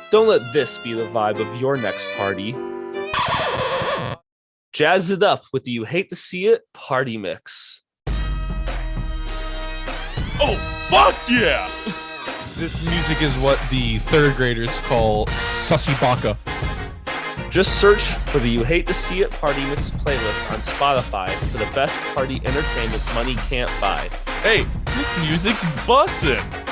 Don't let this be the vibe of your next party. Jazz it up with the You Hate to See It party mix. Oh, fuck yeah! This music is what the third graders call sussy baka. Just search for the You Hate to See It party mix playlist on Spotify for the best party entertainment money can't buy. Hey, this music's bussin'.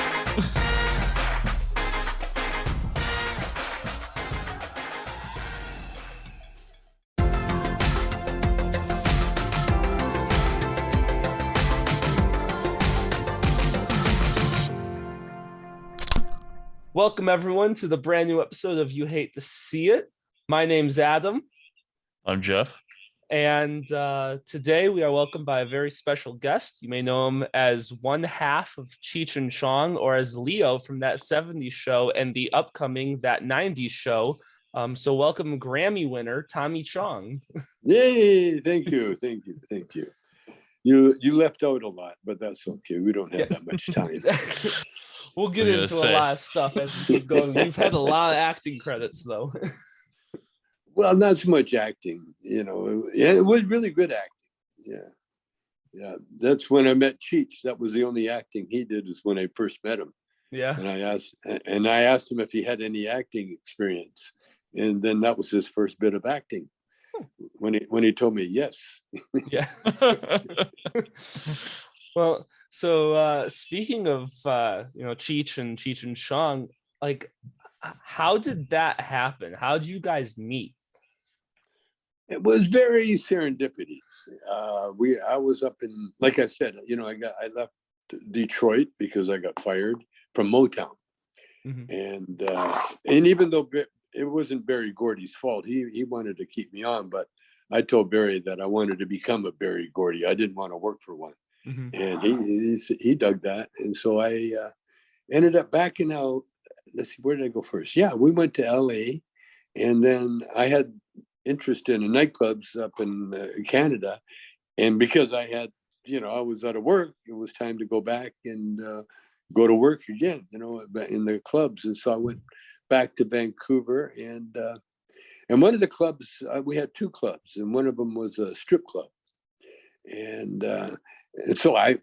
Welcome everyone to the brand new episode of You Hate to See It. My name's Adam. I'm Jeff. And today we are welcomed by a very special guest. You may know him as one half of Cheech Chong, or as Leo from That 70s Show and the upcoming That 90s Show. So welcome Grammy winner, Tommy Chong. Yay, thank you. You left out a lot, but that's okay. We don't have that much time. We'll get into a lot of stuff as we keep going. You've had a lot of acting credits, though. Well, not so much acting, it was really good acting. Yeah. That's when I met Cheech. That was the only acting he did, is when I first met him. Yeah. And I asked him if he had any acting experience, and then that was his first bit of acting. When he told me yes. Yeah. Well, so speaking of Cheech and Chong, like, how did that happen? How did you guys meet? It was very serendipity. I was up in, like I said, I left Detroit because I got fired from Motown. Mm-hmm. And even though it wasn't Berry Gordy's fault, he wanted to keep me on, but I told Berry that I wanted to become a Berry Gordy. I didn't want to work for one. Mm-hmm. And he dug that. And so I ended up backing out. Let's see, where did I go first? Yeah, we went to LA, and then I had interest in nightclubs up in Canada. And because I had, I was out of work, it was time to go back and go to work again, in the clubs. And so I went back to Vancouver, and one of the clubs, we had two clubs, and one of them was a strip club. And so I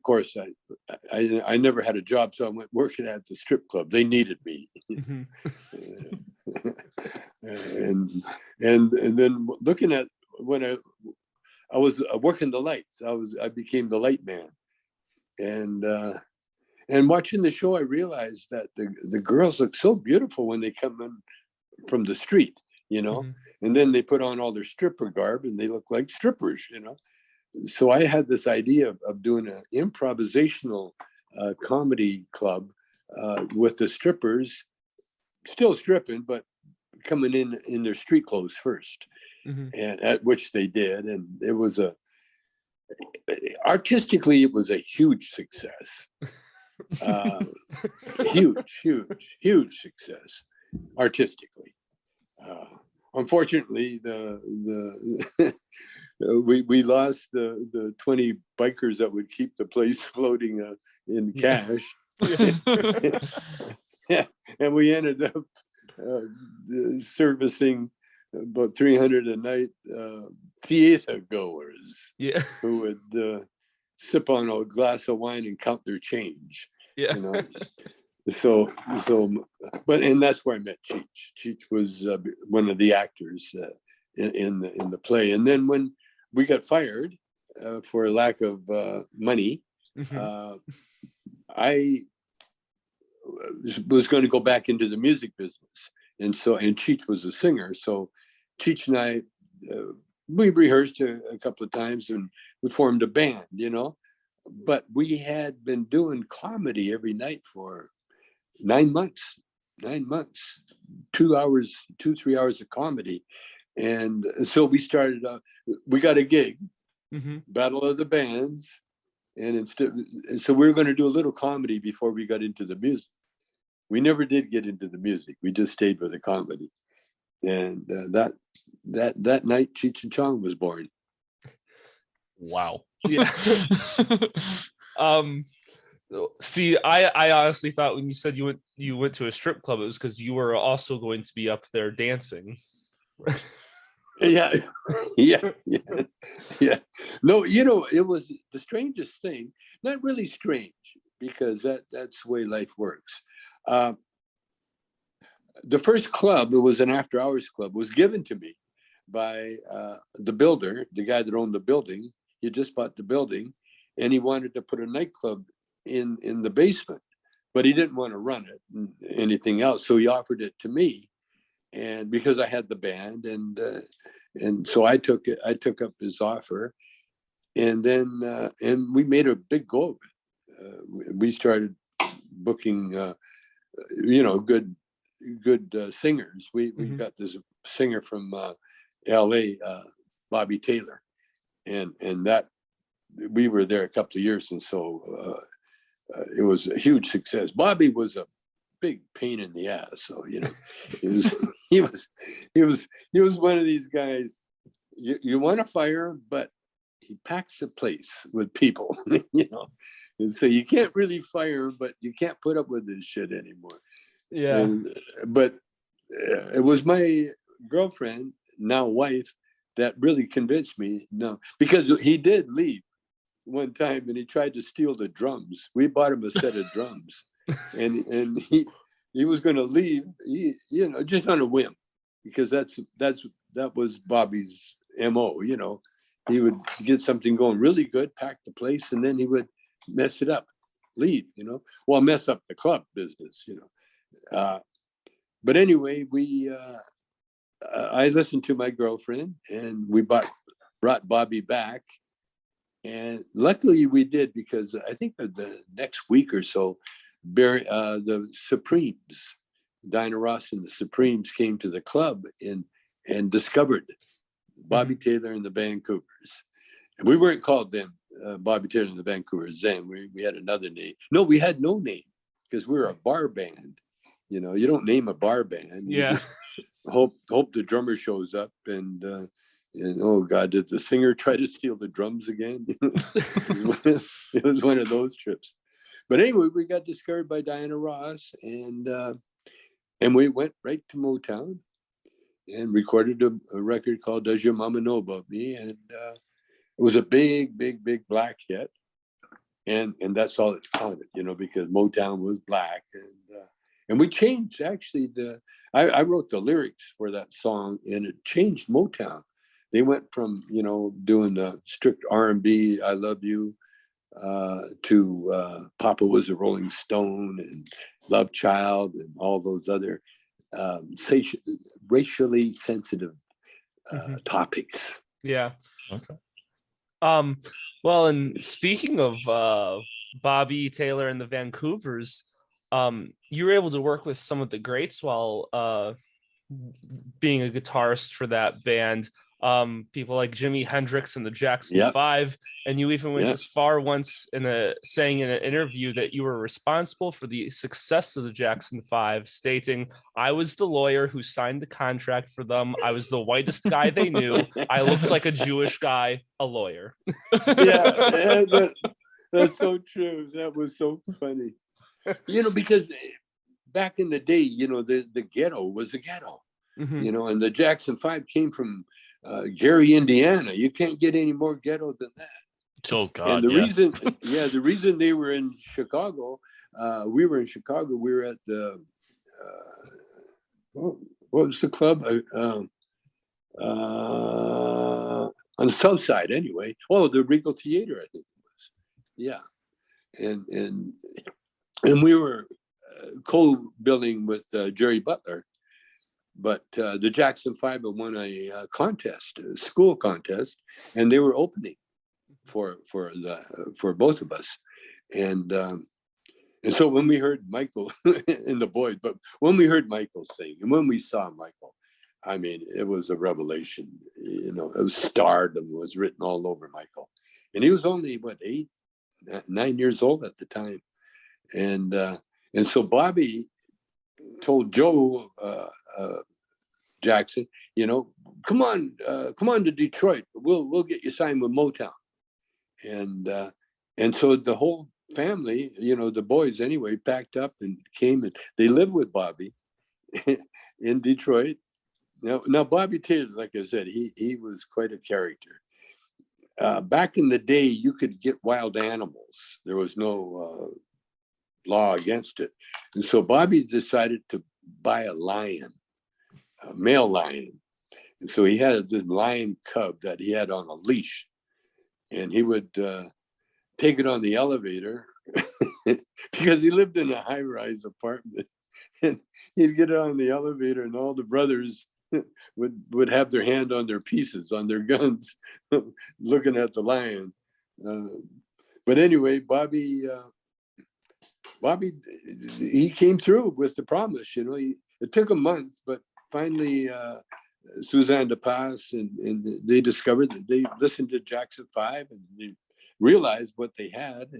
never had a job, so I went working at the strip club. They needed me. Mm-hmm. and then looking at when I was working the lights, I became the light man. And watching the show, I realized that the girls look so beautiful when they come in from the street, mm-hmm. And then they put on all their stripper garb and they look like strippers, So I had this idea of doing an improvisational comedy club with the strippers still stripping, but coming in their street clothes first. Mm-hmm. And at which they did. And it was artistically, it was a huge success. Huge success artistically. Unfortunately, we lost the 20 bikers that would keep the place floating in cash. Yeah. And we ended up servicing about 300 a night theater goers, who would sip on a glass of wine and count their change. Yeah. And that's where I met Cheech. Cheech was one of the actors in the play. And then when we got fired for lack of money, mm-hmm. I was going to go back into the music business. And Cheech was a singer. So Cheech and I, we rehearsed a couple of times and we formed a band, But we had been doing comedy every night for 9 months, 3 hours of comedy. And so we started, we got a gig, mm-hmm. Battle of the Bands. So we were going to do a little comedy before we got into the music. We never did get into the music. We just stayed with the comedy. And that night, Cheech and Chong was born. Wow. Yeah. See, I honestly thought when you said you went to a strip club, it was because you were also going to be up there dancing. Yeah, yeah, yeah, yeah. No, it was the strangest thing. Not really strange because that's the way life works. Uh, the first club, it was an after-hours club, was given to me by the builder, the guy that owned the building. He just bought the building, and he wanted to put a nightclub in the basement, but he didn't want to run it and anything else. So he offered it to me, and because I had the band, and so I took it. I took up his offer, and then and we made a big go of it. We started booking, good singers. We got this singer from L.A., Bobby Taylor, and that we were there a couple of years, and so it was a huge success. Bobby was a big pain in the ass, so it was he was one of these guys. You want to fire him, but he packs the place with people, and so you can't really fire him, but you can't put up with this shit anymore. Yeah. But it was my girlfriend, now wife, that really convinced me. No, because he did leave one time and he tried to steal the drums. We bought him a set of drums, and he was going to leave. Just on a whim, because that was Bobby's MO. He would get something going really good, pack the place, and then he would mess it up, leave. Well, mess up the club business. But anyway, I listened to my girlfriend, and we brought Bobby back. And luckily we did, because I think the next week or so, the Supremes, Diana Ross and the Supremes came to the club and discovered Bobby Taylor and the Vancouvers. And we weren't called them Bobby Taylor and the Vancouvers then. We had another name. No, we had no name, because we were a bar band. You don't name a bar band. You just hope the drummer shows up, and oh God, did the singer try to steal the drums again? It was one of those trips. But anyway, we got discovered by Diana Ross, and we went right to Motown and recorded a record called "Does Your Mama Know About Me?" And it was a big, big, big black hit, and that's all it counted, because Motown was black, and we changed actually I wrote the lyrics for that song, and it changed Motown. They went from doing the strict R&B, "I Love You," to "Papa Was a Rolling Stone" and "Love Child" and all those other racially sensitive topics. Yeah. Okay. Well, and speaking of Bobby Taylor and the Vancouvers, you were able to work with some of the greats while being a guitarist for that band. People like Jimi Hendrix and the Jackson Five, and you even went as far once saying in an interview that you were responsible for the success of the Jackson Five, stating, "I was the lawyer who signed the contract for them. I was the whitest guy they knew. I looked like a Jewish guy, a lawyer." That's so true. That was so funny. Because back in the day, the ghetto was a ghetto. And the Jackson Five came from Gary, Indiana. You can't get any more ghetto than that. Oh God! And the reason they were in Chicago, we were in Chicago. We were at the what was the club? On the South Side, anyway. Oh, the Regal Theater, I think it was. Yeah, and we were co-building with Jerry Butler. But the Jackson Five had won a contest, a school contest, and they were opening for both of us, and so when we heard Michael and the boys, but when we heard Michael sing and when we saw Michael, I mean, it was a revelation. It was stardom was written all over Michael, and he was only 9 years old at the time, and so Bobby told Joe Jackson, come on to Detroit. We'll get you signed with Motown. And so the whole family, the boys anyway, packed up and came, and they lived with Bobby in Detroit. Now Bobby Taylor, like I said, he was quite a character. Back in the day, you could get wild animals. There was no law against it. And so Bobby decided to buy a lion, a male lion. And so he had this lion cub that he had on a leash. And he would take it on the elevator because he lived in a high-rise apartment. And he'd get it on the elevator, and all the brothers would have their hand on their pieces, on their guns, looking at the lion. But anyway, Bobby, he came through with the promise. It took a month, but finally, Suzanne DePass and they discovered that they listened to Jackson 5 and they realized what they had,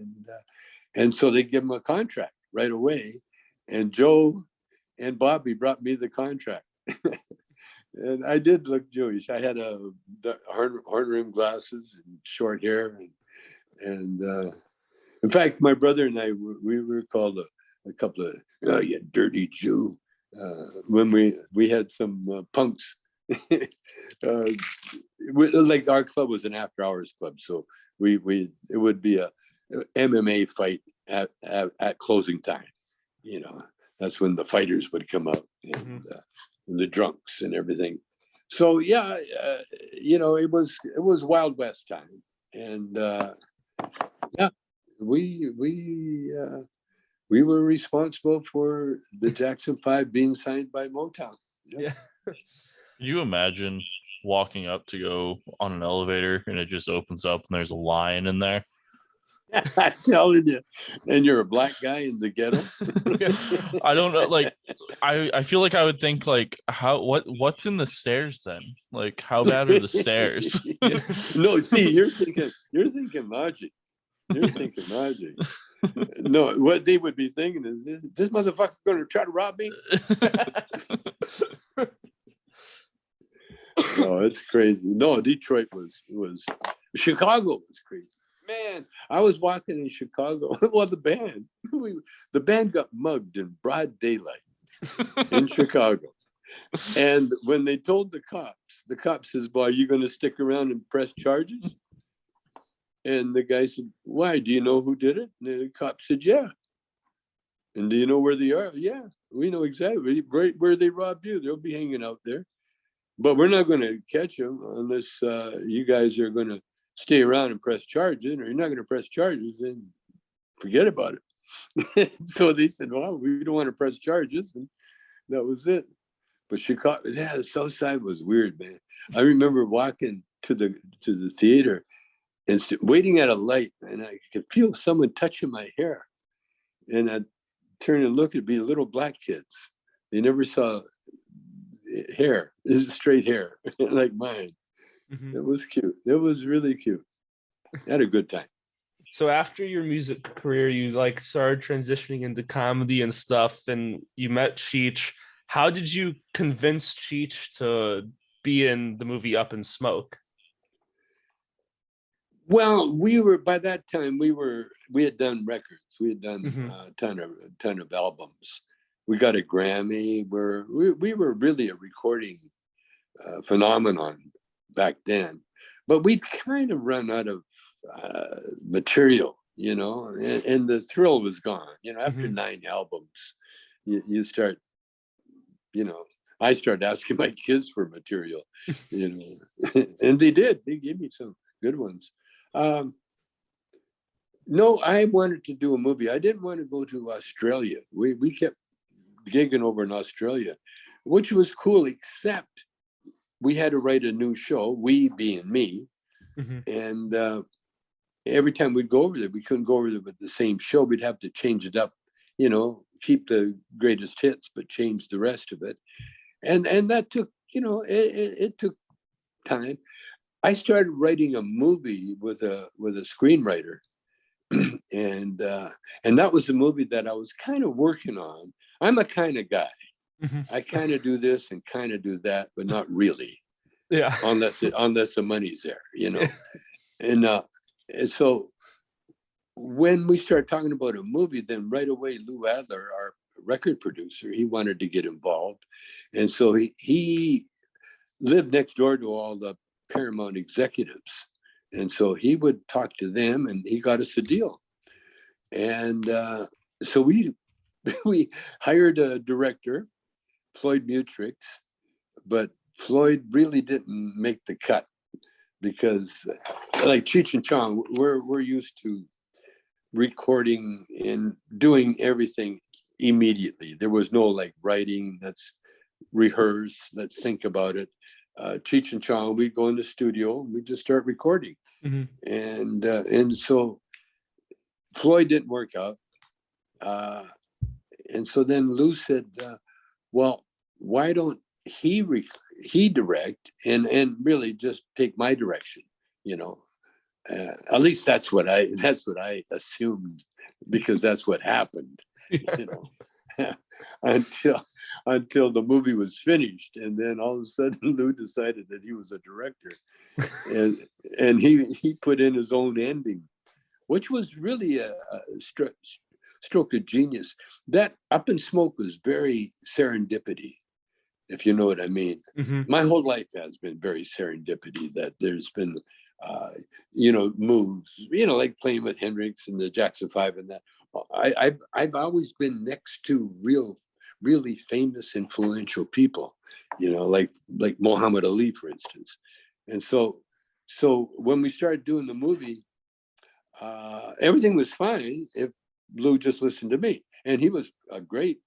and so they give him a contract right away. And Joe and Bobby brought me the contract. And I did look Jewish. I had horn-rimmed glasses and short hair, and in fact, my brother and I we were called a couple of you dirty Jew when we had some punks. Like our club was an after-hours club, so it would be a MMA fight at closing time. That's when the fighters would come out, and the drunks and everything. So yeah, it was Wild West time, and yeah, we were responsible for the Jackson 5 being signed by Motown. Yeah. Could you imagine walking up to go on an elevator and it just opens up and there's a lion in there? I'm telling you, and you're a black guy in the ghetto. I don't know. Like, I feel like I would think like, what's in the stairs then? Like, how bad are the stairs? No, see, you're thinking logic. You're thinking logic. No, what they would be thinking is this motherfucker going to try to rob me. No, it's crazy. No, Detroit was Chicago was crazy. Man, I was walking in Chicago. Well, the band got mugged in broad daylight in Chicago. And when they told the cop says, "Boy, are you going to stick around and press charges?" And the guy said, "Why? Do you know who did it?" And the cop said, "Yeah." "And do you know where they are?" "Yeah, we know exactly right where they robbed you. They'll be hanging out there. But we're not going to catch them unless you guys are going to stay around and press charges, or you're not going to press charges, then forget about it." So they said, "Well, we don't want to press charges." And that was it. But Chicago, yeah, the South Side was weird, man. I remember walking to the theater and waiting at a light, and I could feel someone touching my hair. And I'd turn and look, it'd be little black kids. They never saw hair. This is straight hair like mine. It was cute. It was really cute. I had a good time. So after your music career, you started transitioning into comedy and stuff, and you met Cheech. How did you convince Cheech to be in the movie Up in Smoke? Well, by that time we had done records. We had done a ton of albums. We got a Grammy. We were really a recording phenomenon back then, but we'd kind of run out of material, and the thrill was gone. After 9 albums, you start, I started asking my kids for material, and they did. They gave me some good ones. No, I wanted to do a movie. I didn't want to go to Australia. We kept gigging over in Australia, which was cool, except we had to write a new show, we being me. And every time we'd go over there, we couldn't go over there with the same show. We'd have to change it up, keep the greatest hits, but change the rest of it. And that took, it took time. I started writing a movie with a screenwriter. And that was the movie that I was kind of working on. I'm a kind of guy. I kind of do this and kind of do that, but not really. Yeah. Unless the money's there, And so when we start talking about a movie, then right away Lou Adler, our record producer, he wanted to get involved, and so he lived next door to all the Paramount executives, and so he would talk to them, and he got us a deal, and so we we hired a director, Floyd Mutrix, but Floyd really didn't make the cut because, like Cheech and Chong, we're used to recording and doing everything immediately. There was no like writing, let's rehearse, let's think about it. Cheech and Chong, we go in the studio and we just start recording. Mhm. And so Floyd didn't work out. And so then Lou said, well, why don't he direct and really just take my direction, you know? At least that's what I assumed, because that's what happened, you know, until the movie was finished, and then all of a sudden Lou decided that he was a director, and he put in his own ending, which was really a stroke of genius. That Up in Smoke was very serendipity, if you know what I mean. Mhm. My whole life has been very serendipity, that there's been moves, like playing with Hendrix and the Jackson Five and that. I've always been next to really famous, influential people, like Muhammad Ali, for instance. And so when we started doing the movie, everything was fine if Lou just listened to me. And he was a great,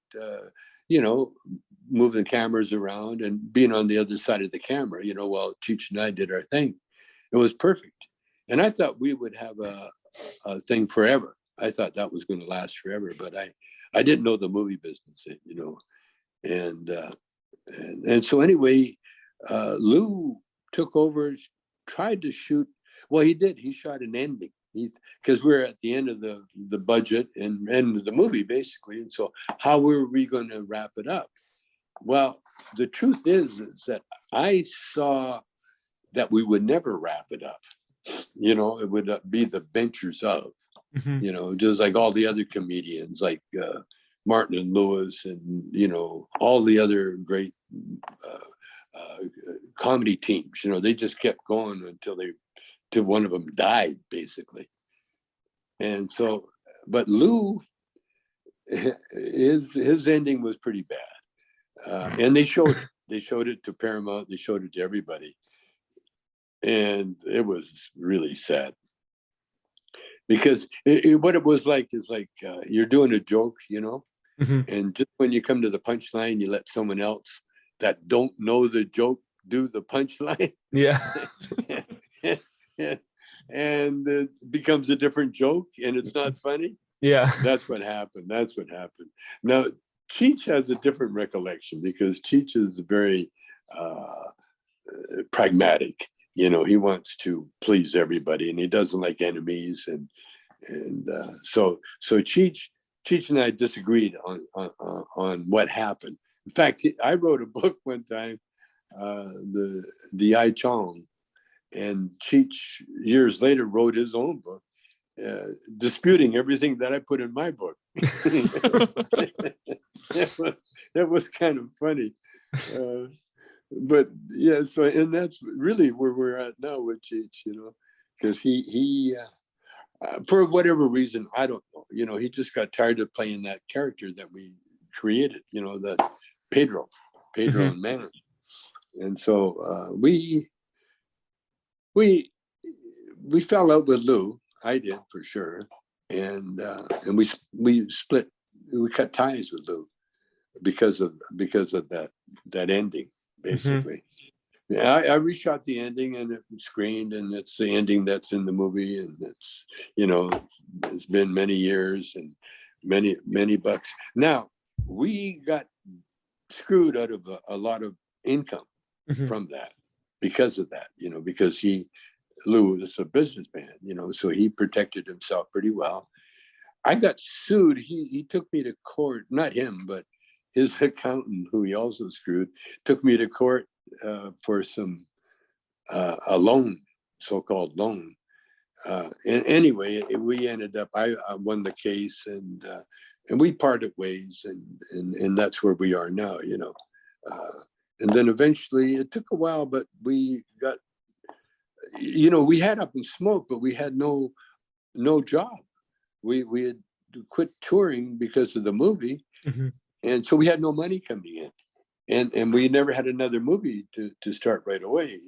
moving cameras around and being on the other side of the camera, while Cheech and I did our thing. It was perfect. And I thought we would have a thing forever. I thought that was going to last forever, but I didn't know the movie business, and so anyway, Lou took over, tried to shoot. Well, he did. He shot an ending. Because we're at the end of the budget and end of the movie, basically. And so how were we going to wrap it up? Well, the truth is that I saw that we would never wrap it up. It would be the ventures of, Mhm. just like all the other comedians, like Martin and Lewis, and all the other great comedy teams. They just kept going till one of them died, basically. And so, but Lou, his ending was pretty bad, and they showed it. They showed it to Paramount. They showed it to everybody, and it was really sad, because what it was like is like you're doing a joke, Mhm. and just when you come to the punchline, you let someone else that don't know the joke do the punchline. Yeah. And it becomes a different joke, and it's not funny. Yeah. That's what happened. Now, Cheech has a different recollection, because Cheech is very pragmatic. He wants to please everybody, and he doesn't like enemies, and so Cheech and I disagreed on what happened. In fact, I wrote a book one time, the I Chong, and Cheech years later wrote his own book, disputing everything that I put in my book. that was kind of funny. But yeah, and that's really where we're at now with Cheech, because he for whatever reason, I don't know, he just got tired of playing that character that we created, that Pedro Mhm. and Man. And so we fell out with Lou. I did, for sure, and we split. We cut ties with Lou because of that ending, Mhm. basically. Yeah, I reshot the ending, and it was screened, and it's the ending that's in the movie, and it's been many years and many bucks. Now, we got screwed out of a lot of income Mhm. from that, because of that, because Lou is a businessman, so he protected himself pretty well. I got sued. He took me to court, not him, but his accountant, who he also screwed, took me to court for a loan, so-called loan. And anyway, we ended up. I won the case, and we parted ways, and that's where we are now. And then eventually, it took a while, but we got. We had Up in Smoke, but we had no job. We had quit touring because of the movie, and so we had no money coming in. And we never had another movie to start right away,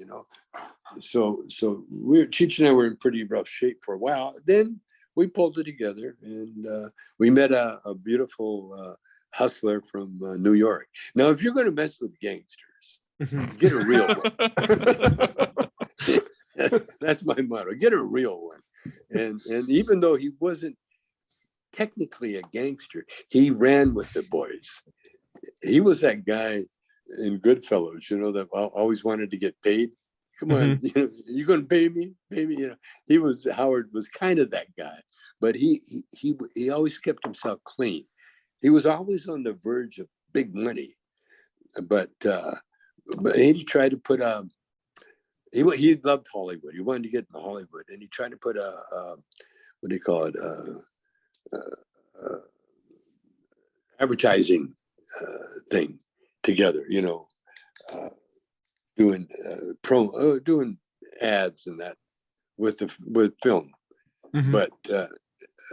So Cheech and I were in pretty rough shape for a while. Then we pulled it together, and we met a beautiful hustler from New York. Now, if you're going to mess with gangsters, get a real one. That's my motto. Get a real one. And even though he wasn't technically a gangster, he ran with the boys. He was that guy in Goodfellas, that always wanted to get paid. Come on, you going to pay me? Howard was kind of that guy, but he always kept himself clean. He was always on the verge of big money, but he tried to put he loved Hollywood. He wanted to get into Hollywood, and he tried to put what do you call it? Advertising thing together, doing doing ads and that with film.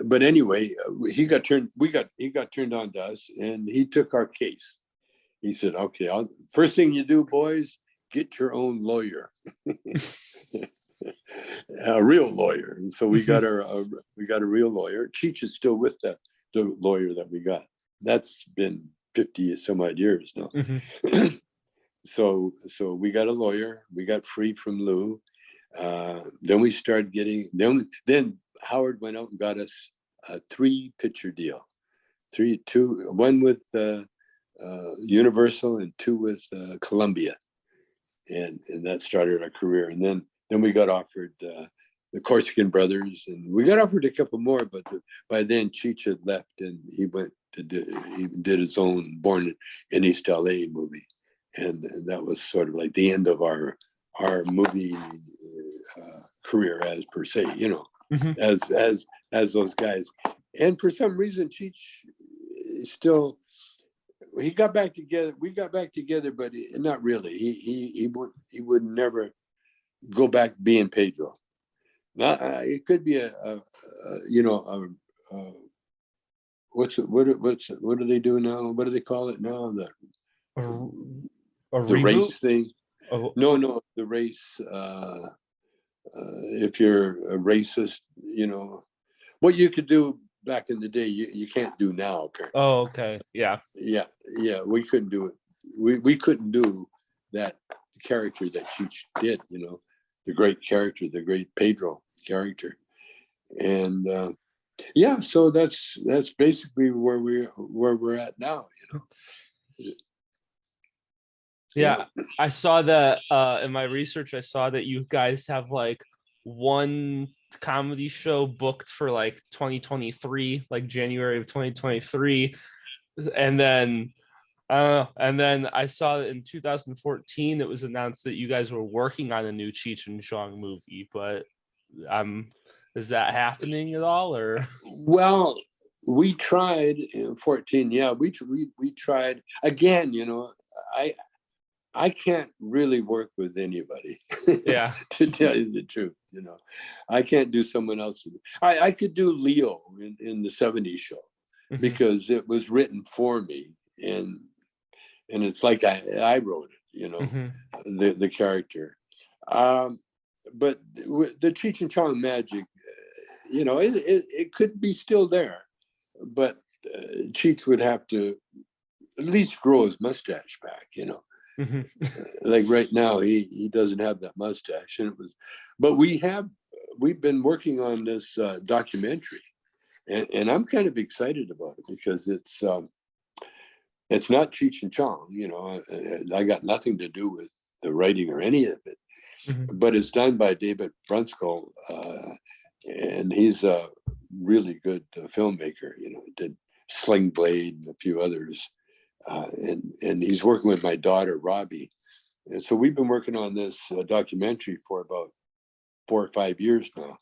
But anyway, he got turned on to us, and he took our case. He said, "Okay, first thing you do, boys, get your own lawyer." A real lawyer. And so we got a real lawyer. Cheech is still with the lawyer that we got. That's been 50 some odd years now. So we got a lawyer. We got free from Lou. Then we started getting. Then Howard went out and got us a 3-picture deal. One with Universal and 2 with Columbia, and that started our career. And then we got offered the Corsican Brothers, and we got offered a couple more. But by then Cheech had left, and he went he did his own Born in East LA movie, and that was sort of like the end of our movie career as per se, as those guys. And for some reason, Cheech still, he got back together. We got back together, but not really. He would never go back being Pedro. Now, it could be what do they do now? What do they call it now? The race thing. No, the race. If you're a racist, what you could do back in the day, you can't do now, apparently. Oh, okay. Yeah. We couldn't do it. We couldn't do that character that Cheech did, the great character, the great Pedro character. And so that's basically where we're at now, Yeah, I saw that in my research. I saw that you guys have like one comedy show booked for like 2023, like January of 2023, and then I saw that in 2014 it was announced that you guys were working on a new Cheech and Chong movie. But is that happening at all, or? Well, we tried in 14. Yeah, we tried again. I can't really work with anybody. Yeah. To tell you the truth, I can't do someone else's. I could do Leo in the 70s show because it was written for me, and it's like I wrote it, the character. But the Cheech and Chong magic, it could be still there, but Cheech would have to at least grow his mustache back, Like right now, he doesn't have that mustache, but we've been working on this documentary, and I'm kind of excited about it because it's not Cheech and Chong, I got nothing to do with the writing or any of it, but it's done by David Brunskill, and he's a really good filmmaker. Did Sling Blade and a few others. And he's working with my daughter, Robbie. And so we've been working on this documentary for about 4 or 5 years now.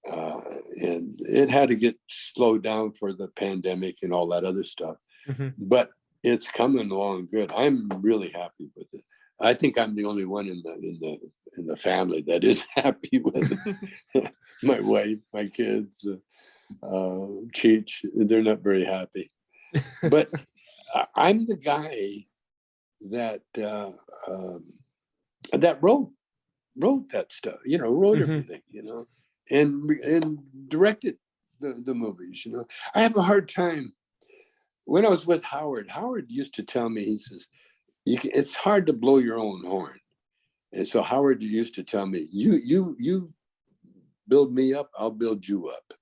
and it had to get slowed down for the pandemic and all that other stuff. Mhm. But it's coming along good. I'm really happy with it. I think I'm the only one in the family that is happy with it. My wife, my kids, Cheech, they're not very happy. But I'm the guy that that wrote that stuff, wrote Mhm. everything, and directed the movies. I have a hard time when I was with Howard. Howard used to tell me, he says, it's hard to blow your own horn. And so Howard used to tell me, you build me up, I'll build you up,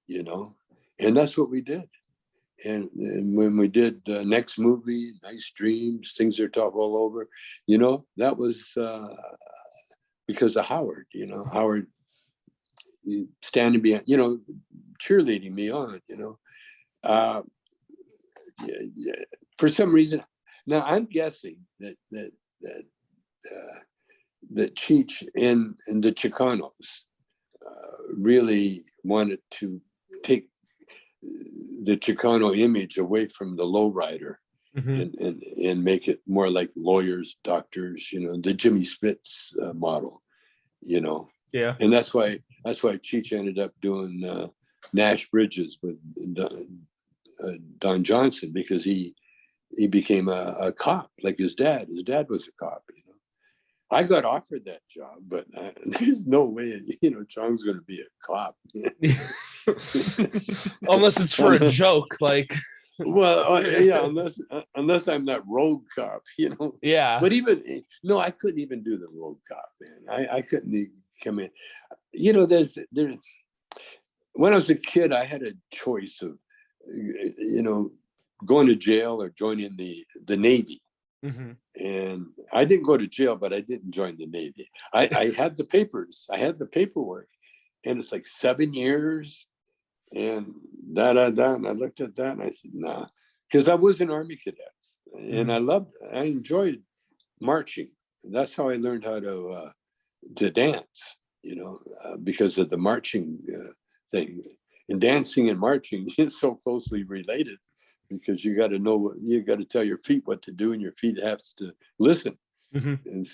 and that's what we did. And when we did next movie, Nice Dreams, Things Are Tough All Over, that was because of Howard. Howard standing behind, cheerleading me on. Uh, yeah. For some reason, now I'm guessing that Cheech and the Chicanos really wanted to take the Chicano image away from the lowrider Mhm. and make it more like lawyers, doctors, the Jimmy Spitz model, Yeah. and that's why Cheech ended up doing Nash Bridges with Don Johnson, because he became a cop like his dad. His dad was a cop. I got offered that job, but there's no way, Chong's going to be a cop. Unless it's for a joke, like. Well, yeah, unless I'm that rogue cop, Yeah. But even no, I couldn't even do the rogue cop, man. I couldn't even come in. There's when I was a kid, I had a choice of, going to jail or joining the Navy. Mhm. And I didn't go to jail, but I didn't join the Navy. I had the papers. I had the paperwork, and it's like 7 years. And and I looked at that and I said, nah, because I was in Army Cadets, and Mhm. I enjoyed marching. That's how I learned how to dance, because of the marching thing. And dancing and marching is so closely related, because you got to know you got to tell your feet what to do, and your feet have to listen. Mhm. And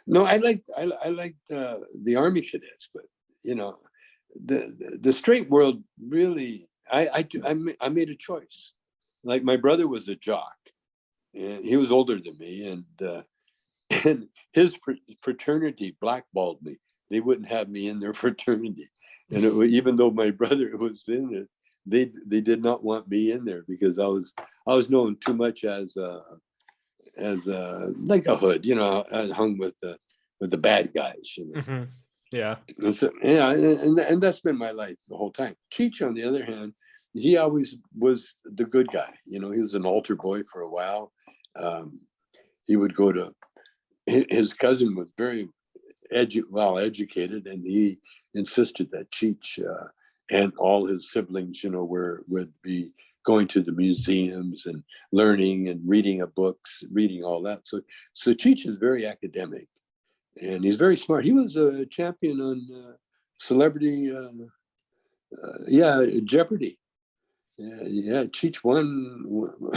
no, I liked the Army Cadets, but the straight world really, I made a choice. Like my brother was a jock, and he was older than me, and his fraternity blackballed me. They wouldn't have me in their fraternity, and even though my brother was in it, they did not want me in there, because I was known too much as like a hood. I hung with the bad guys. Mhm. Yeah. And so, yeah, and that's been my life the whole time. Cheech, on the other hand, he always was the good guy. He was an altar boy for a while. Um, he would go to his cousin was very well educated, and he insisted that Cheech and all his siblings, would be going to the museums and learning and reading books, reading all that. So Cheech is very academic, and he's very smart. He was a champion on Celebrity, Jeopardy. Yeah, Cheech won.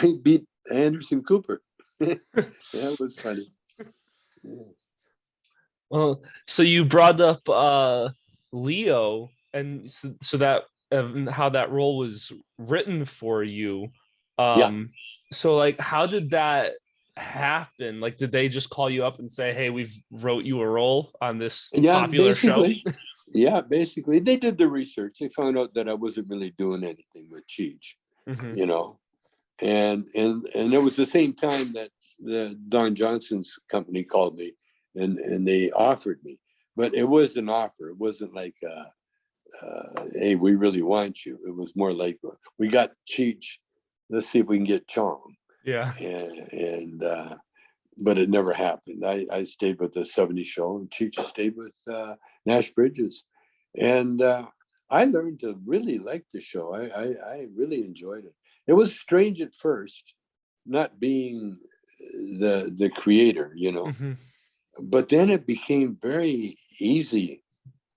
He beat Anderson Cooper. Yeah, it was funny. Yeah. Well, so you brought up Leo, and so that how that role was written for you. Yeah. So like, how did that happen? Like, did they just call you up and say, "Hey, we've wrote you a role on this Yeah, popular show"? basically. Yeah, basically, they did the research. They found out that I wasn't really doing anything with Cheech, Mhm. you know, and it was the same time that the Don Johnson's company called me, and they offered me, but it was an offer. It wasn't like, hey, we really want you. It was more like, we got Cheech, let's see if we can get Chong, Yeah. and but it never happened. I stayed with the '70s show, and Cheech stayed with Nash Bridges, and I learned to really like the show. I really enjoyed it. It was strange at first, not being the creator, Mhm. but then it became very easy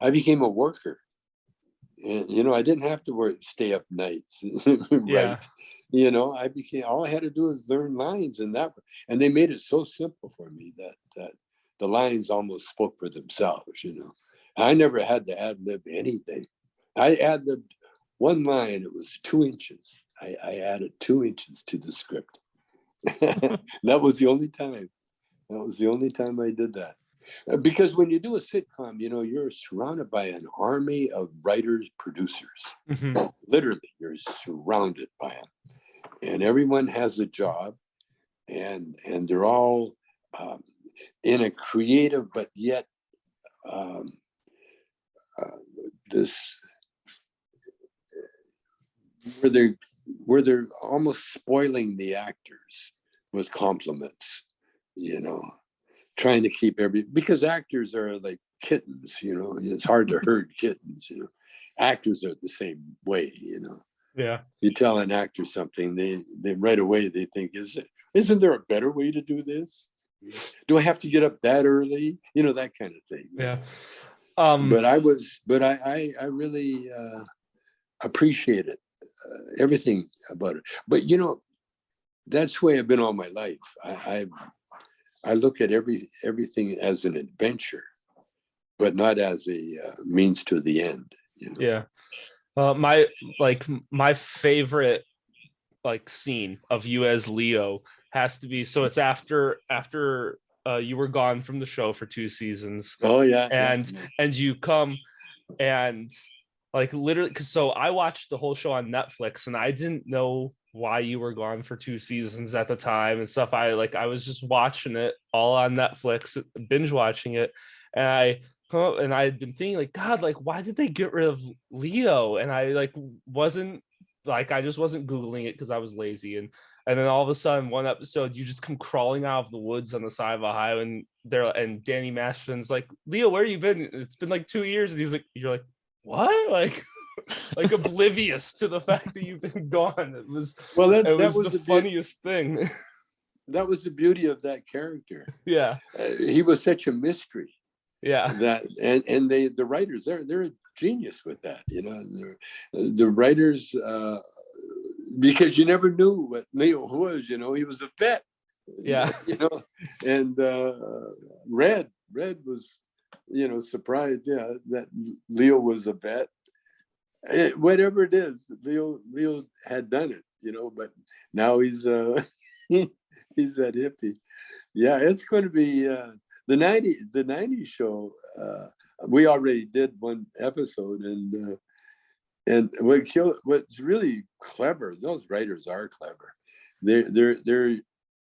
I became a worker. And I didn't have to stay up nights, right? Yeah. All I had to do was learn lines, and they made it so simple for me that the lines almost spoke for themselves. I never had to ad lib anything. I ad libbed one line. It was 2 inches. I added 2 inches to the script. That was the only time. That was the only time I did that. Because when you do a sitcom, you're surrounded by an army of writers, producers. Mhm. Literally, you're surrounded by them, and everyone has a job, and they're all in a creative, but yet um, this where they're almost spoiling the actors with compliments. You know, trying to keep because actors are like kittens, it's hard to herd kittens. Actors are the same way. Yeah. You tell an actor something, they right away they think, isn't there a better way to do this? Do I have to get up that early? That kind of thing. Yeah. But I really appreciate it, everything about it. But that's the way I've been all my life. I look at everything as an adventure, but not as a means to the end. Yeah. My favorite scene of you as Leo has to be, so it's after you were gone from the show for 2 seasons, Oh yeah, and yeah. and you come and literally, because so I watched the whole show on Netflix and I didn't know why you were gone for 2 seasons at the time and stuff. I was just watching it all on Netflix, binge watching it, and I come up and I had been thinking God, why did they get rid of Leo? And I wasn't I just wasn't Googling it because I was lazy. And then all of a sudden, one episode, you just come crawling out of the woods on the side of a highway, and Danny Masterton's like, Leo, where you been? It's been 2 years. And he's like, you're like, what? Oblivious to the fact that you've been gone. It was the funniest thing. That was the beauty of that character. Yeah. He was such a mystery. Yeah. That and the writers, they're a genius with that. The writers, because you never knew what Leo was. He was a vet. Yeah. And Red was, surprised. Yeah, that Leo was a vet. Whatever it is, Leo had done it. But now he's he's that hippie. Yeah, it's going to be the 90s show. We already did one episode, and what's really clever, those writers are clever. They're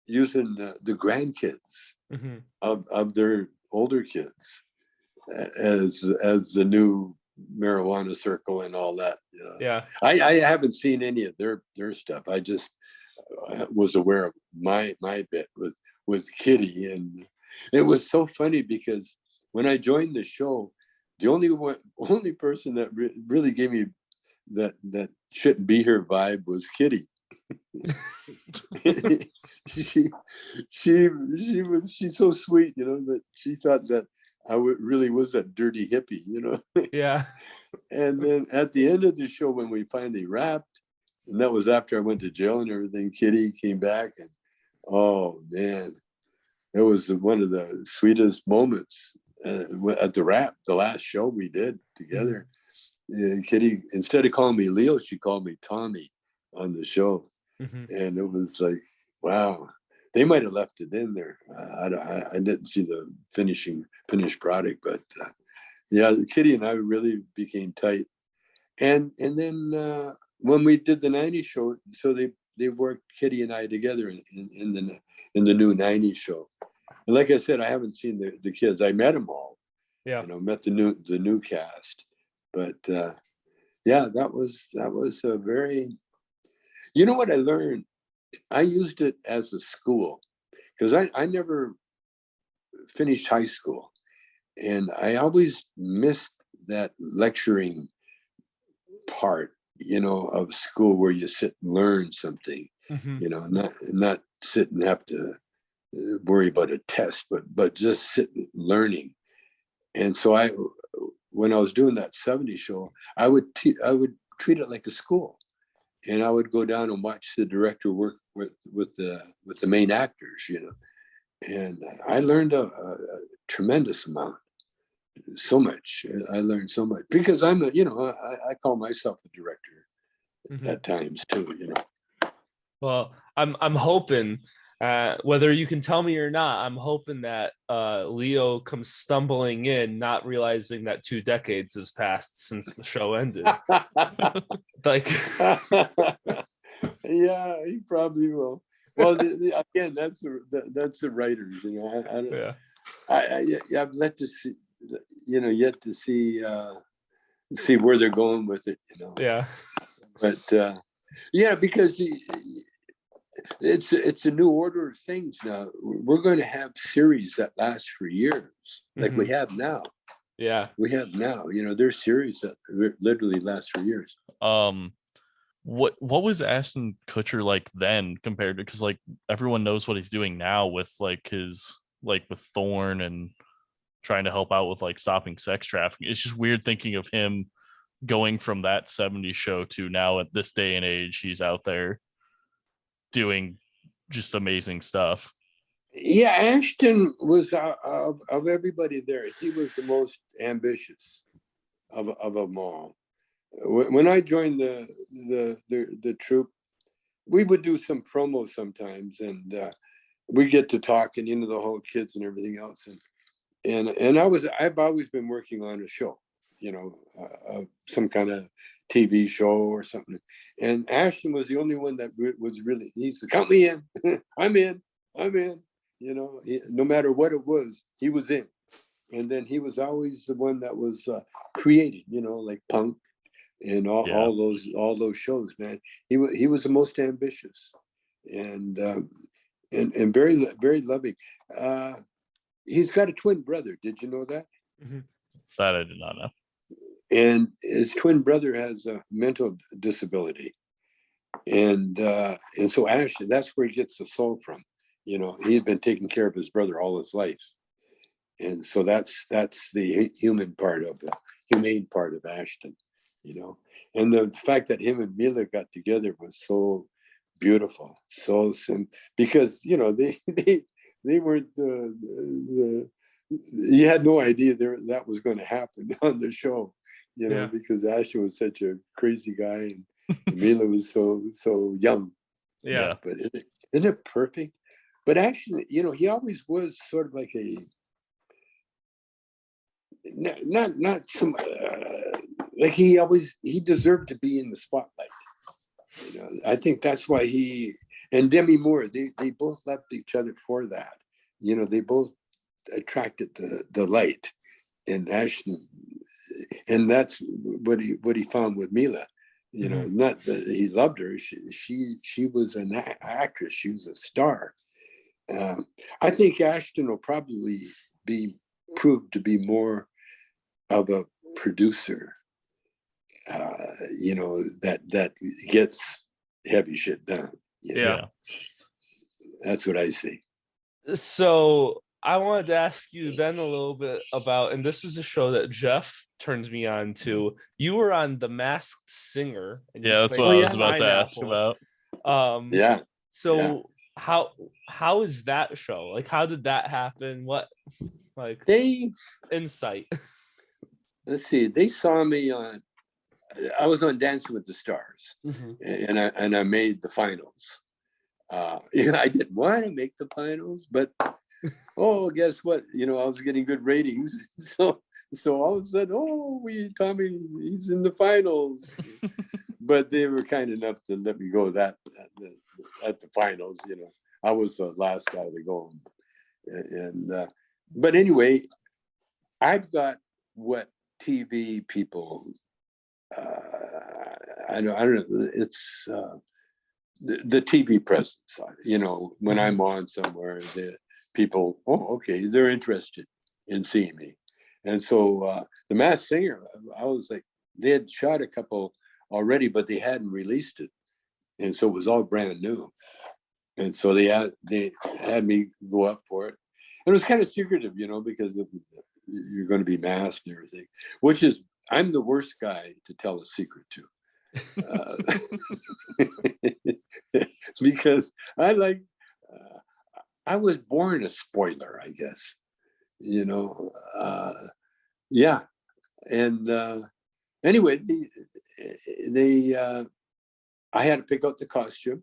using the grandkids Mm-hmm. of their older kids as the new marijuana circle and all that. Yeah. I haven't seen any of their stuff. I just was aware of my bit with Kitty, and it was so funny because when I joined the show, the only person that really gave me that shouldn't be here vibe was Kitty. she's so sweet, that she thought that I really was a dirty hippie, Yeah. And then at the end of the show, when we finally wrapped, and that was after I went to jail and everything, Kitty came back, and oh man, it was one of the sweetest moments at the last show we did together. Mm-hmm. Kitty, instead of calling me Leo, she called me Tommy on the show. Mm-hmm. And it was like, wow, they might have left it in there. I didn't see the finished product, but yeah, Kitty and I really became tight. And then when we did the 90s show, so they worked Kitty and I together in the new 90s show. And like I said, I haven't seen the kids. I met them all. Yeah. Met the new cast. But yeah, that was a very. You know what I learned? I used it as a school because I never finished high school, and I always missed that lecturing part, of school where you sit and learn something. Mm-hmm. Not sit and have to worry about a test, but just sit learning. And so when I was doing that 70s show, I would treat it like a school, and I would go down and watch the director work with the main actors, and I learned a tremendous amount. So much. I learned so much because I call myself a director at times too. Well, I'm hoping, whether you can tell me or not, I'm hoping that Leo comes stumbling in, not realizing that 2 decades has passed since the show ended. Like, yeah, he probably will. Well, again, that's the writers. I've let to see, yet to see where they're going with it. Yeah. But yeah, because it's a new order of things now. We're going to have series that last for years, like we have now. Yeah, we have now. There's series that literally last for years. What was Ashton Kutcher like then compared to, because like everyone knows what he's doing now with like his with Thorne and trying to help out with like stopping sex trafficking. It's just weird thinking of him going from that 70s show to now at this day and age he's out there doing just amazing stuff. Yeah, Ashton was of everybody there, he was the most ambitious of them all. When I joined the troupe, we would do some promos sometimes, and we get to talking into the whole kids and everything else, and I've always been working on a show, some kind of TV show or something. And Ashton was the only one that was really, he said, count me in. I'm in. No matter what it was, he was in. And then he was always the one that was creating, like Punk and all those shows, man. He was the most ambitious and very, very loving. He's got a twin brother. Did you know that? That I did not know. And his twin brother has a mental disability, and so Ashton, that's where he gets the soul from. He had been taking care of his brother all his life, and so that's the humane part of Ashton. And the fact that him and Mila got together was so beautiful, because they weren't you had no idea that was going to happen on the show. Because Ashton was such a crazy guy, and Mila was so young. Yeah. But isn't it perfect? But actually, he always was sort of like a not some like he deserved to be in the spotlight. I think that's why he and Demi Moore, they both loved each other for that. They both attracted the light, and Ashton. And that's what he found with Mila. Not that he loved her. She was an actress. She was a star. I think Ashton will probably be proved to be more of a producer. That gets heavy shit done. Yeah. That's what I see. So I wanted to ask you then a little bit about, and this was a show that Jeff turned me on to. You were on The Masked Singer. Yeah, that's what I was about to ask about. Yeah. So how is that show? Like, how did that happen? What, like, insight? Let's see. They saw me on. I was on Dancing with the Stars, and I made the finals. I didn't want to make the finals, but guess what? I was getting good ratings, so all of a sudden, Tommy, he's in the finals. But they were kind enough to let me go at the finals. I was the last guy to go, and but anyway, I've got what TV people. I don't know. It's the TV presence. When I'm on somewhere, the people, they're interested in seeing me. And so The Masked Singer, I was like, they had shot a couple already, but they hadn't released it, and so it was all brand new. And so they had me go up for it. And it was kind of secretive, because you're going to be masked and everything, which is, I'm the worst guy to tell a secret to. Because I was born a spoiler, I guess, yeah. And anyway, I had to pick out the costume.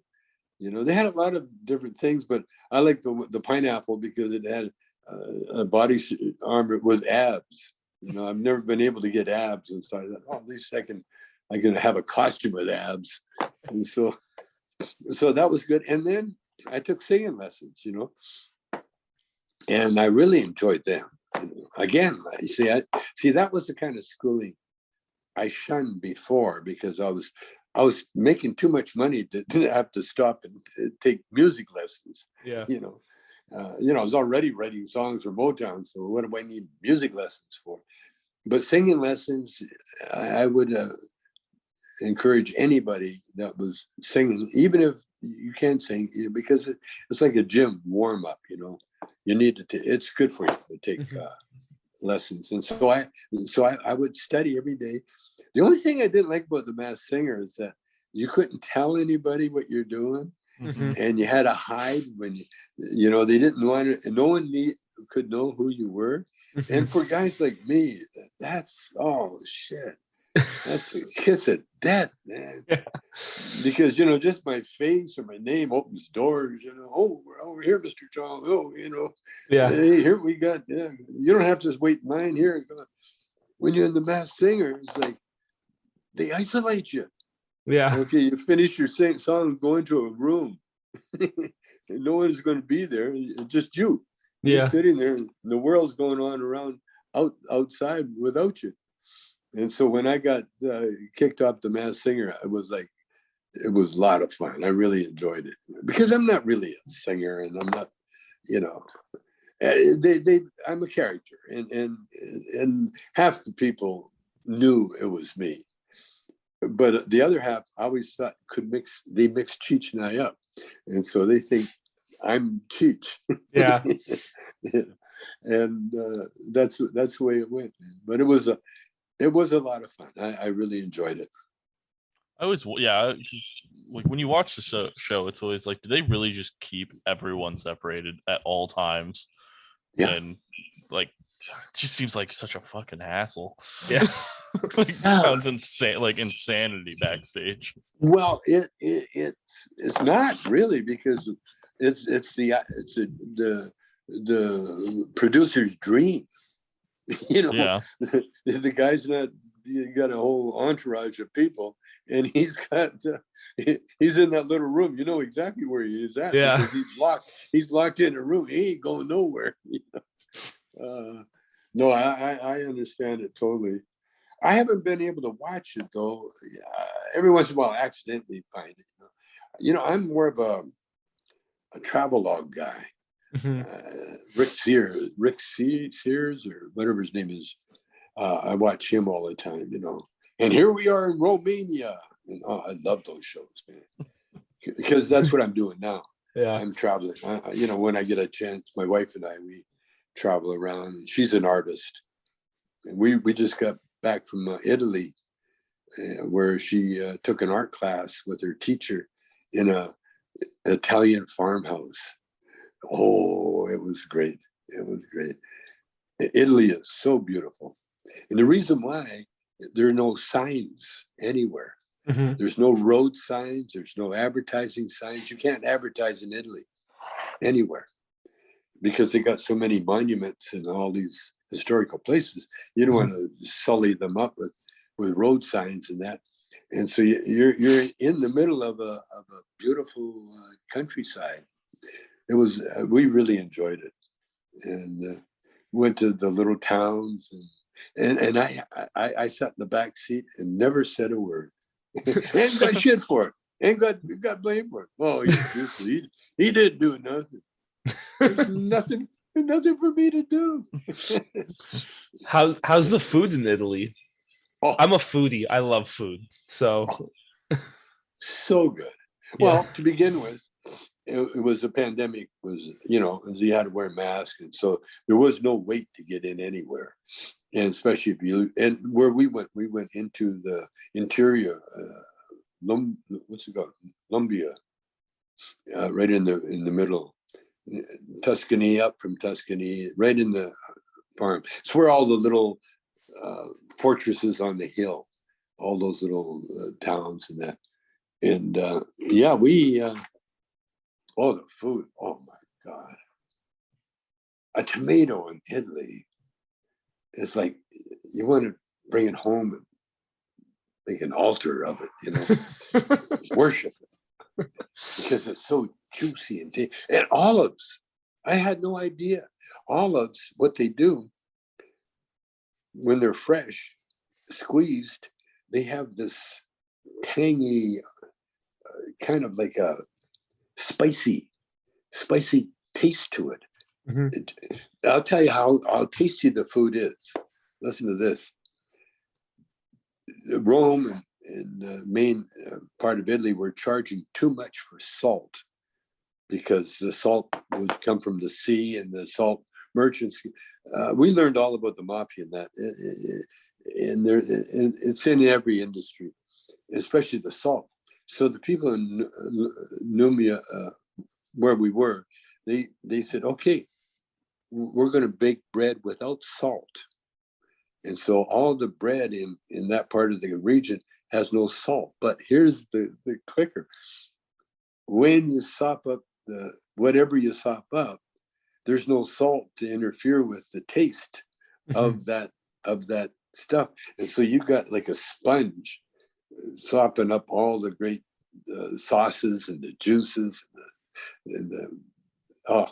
They had a lot of different things, but I like the pineapple because it had a body armor with abs. I've never been able to get abs, and so I thought, at least I can have a costume with abs, and so that was good. And then I took singing lessons, and I really enjoyed them. Again, that was the kind of schooling I shunned before, because I was making too much money to have to stop and take music lessons. Yeah. I was already writing songs for Motown, so what do I need music lessons for? But singing lessons, I would encourage anybody that was singing, even if you can't sing, because it's like a gym warm up. You need to. It's good for you to take lessons, and so I would study every day. The only thing I didn't like about The Masked Singer is that you couldn't tell anybody what you're doing, and you had to hide when they didn't want it, and no one could know who you were. And for guys like me, that's shit. That's a kiss of death, man. Yeah. Because just my face or my name opens doors. We're over here, Mr. Chong. Yeah. Hey, here we got. Yeah, you don't have to just wait in line here. When you're in The Masked Singer, it's like they isolate you. Yeah. Okay, you finish your song, go into a room, and no one is going to be there. It's just you. You're sitting there, and the world's going on around outside without you. And so when I got kicked off The Masked Singer, it was a lot of fun. I really enjoyed it, because I'm not really a singer, and I'm not, I'm a character, and half the people knew it was me, but the other half I always thought they mix Cheech and I up, and so they think I'm Cheech. Yeah. And that's the way it went. But it was a lot of fun. I really enjoyed it. I always, yeah, like when you watch the show, it's always like, do they really just keep everyone separated at all times? Yeah. And like, it just seems like such a fucking hassle. Yeah. Sounds insane, like insanity backstage. Well, it's not really, because it's the producer's dream. Yeah. The guy's not. You got a whole entourage of people, and he's he's in that little room. You know exactly where he is at, because he's locked in a room. He ain't going nowhere. No, I understand it totally. I haven't been able to watch it though. Every once in a while, I accidentally find it. I'm more of a travelogue guy. Rick Sears, or whatever his name is. I watch him all the time, And here we are in Romania. And, I love those shows, man, because that's what I'm doing now. Yeah. I'm traveling. When I get a chance, my wife and I, we travel around. She's an artist, and we just got back from Italy, where she took an art class with her teacher in a Italian farmhouse. Oh, it was great. It was great. Italy is so beautiful. And the reason why, there are no signs anywhere. There's no road signs. There's no advertising signs. You can't advertise in Italy anywhere, because they got so many monuments and all these historical places. You don't want to sully them up with road signs and that. And so you're in the middle of a beautiful countryside. It was, we really enjoyed it, and went to the little towns, and I sat in the back seat and never said a word, and got shit for it, and got blamed for it. Oh, he didn't do nothing. There's nothing for me to do. How's the food in Italy? Oh, I'm a foodie. I love food. So so good. Well, to begin with, it was a pandemic, you had to wear masks, and so there was no wait to get in anywhere. And especially if you, and where we went into the interior, what's it called, Lumbia, right in the middle, Tuscany, up from Tuscany, right in the farm. It's where all the little fortresses on the hill, all those little towns and that. And yeah, oh, the food, oh my God. A tomato in Italy, it's like you want to bring it home and make an altar of it, worship it, because it's so juicy and olives. I had no idea. Olives, what they do when they're fresh, squeezed, they have this tangy, kind of like a spicy taste to it. I'll tell you how tasty the food is. Listen to this. Rome and the main part of Italy were charging too much for salt, because the salt would come from the sea and the salt merchants. We learned all about the mafia and that, and it's in every industry, especially the salt. So the people in Numia, where we were, they said, okay, we're going to bake bread without salt. And so all the bread in that part of the region has no salt. But here's the clicker. When you sop up whatever you sop up, there's no salt to interfere with the taste of that stuff. And so you got like a sponge sopping up all the great sauces and the juices oh,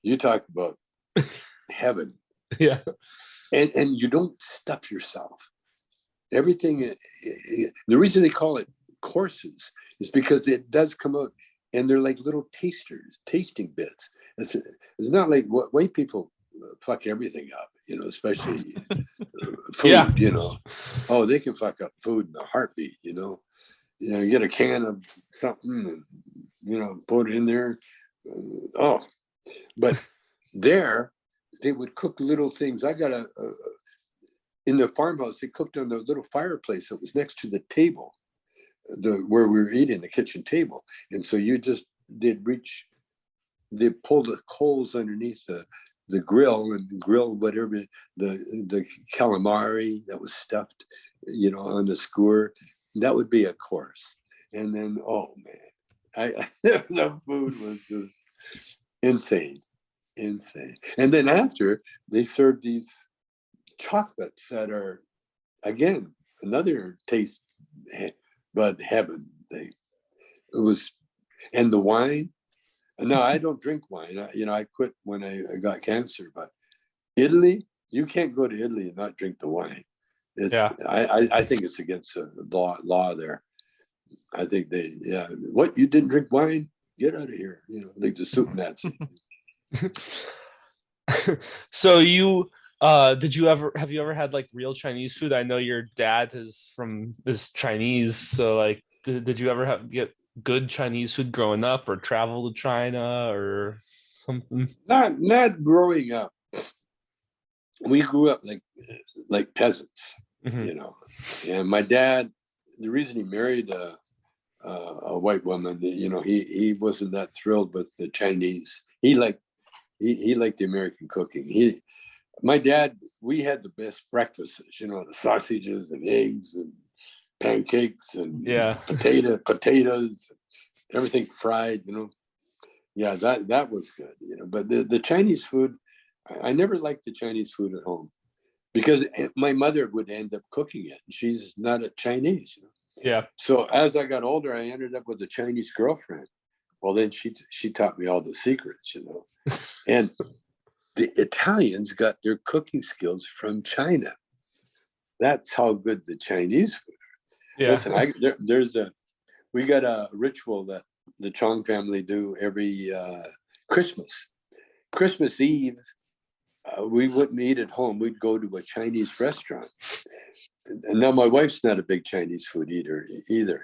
you talk about heaven. Yeah. And you don't stuff yourself. Everything, the reason they call it courses is because it does come out, and they're like little tasting bits. It's not like what white people fuck everything up, especially food, Yeah. Oh, they can fuck up food in a heartbeat, you get a can of something and, put it in there. But there, they would cook little things. I got in the farmhouse, they cooked on the little fireplace that was next to the table, where we were eating, the kitchen table. And so they'd pull the coals underneath the grill and grill whatever, the calamari that was stuffed, on the skewer. That would be a course. And then, oh man, the food was just insane. And then after, they served these chocolates that are, again, another taste bud heaven thing. It was, and the wine. No, I don't drink wine. I quit when I got cancer. But Italy, you can't go to Italy and not drink the wine. I think it's against the law there. I think what, you didn't drink wine? Get out of here. Like the soup Nazi. So have you ever had like real Chinese food? I know your dad is Chinese, so like did you ever get good Chinese food growing up, or travel to China or something? Not growing up. We grew up like peasants, And my dad, the reason he married a white woman, he wasn't that thrilled with the Chinese. He liked the American cooking. My dad, we had the best breakfasts, the sausages and eggs and pancakes and potatoes, everything fried, Yeah, that was good, But the Chinese food, I never liked the Chinese food at home, because my mother would end up cooking it. She's not a Chinese, Yeah. So as I got older, I ended up with a Chinese girlfriend. Well, then she taught me all the secrets, And the Italians got their cooking skills from China. That's how good the Chinese food are. Yeah. Listen, we got a ritual that the Chong family do every Christmas Eve. We wouldn't eat at home. We'd go to a Chinese restaurant. And now my wife's not a big Chinese food eater either,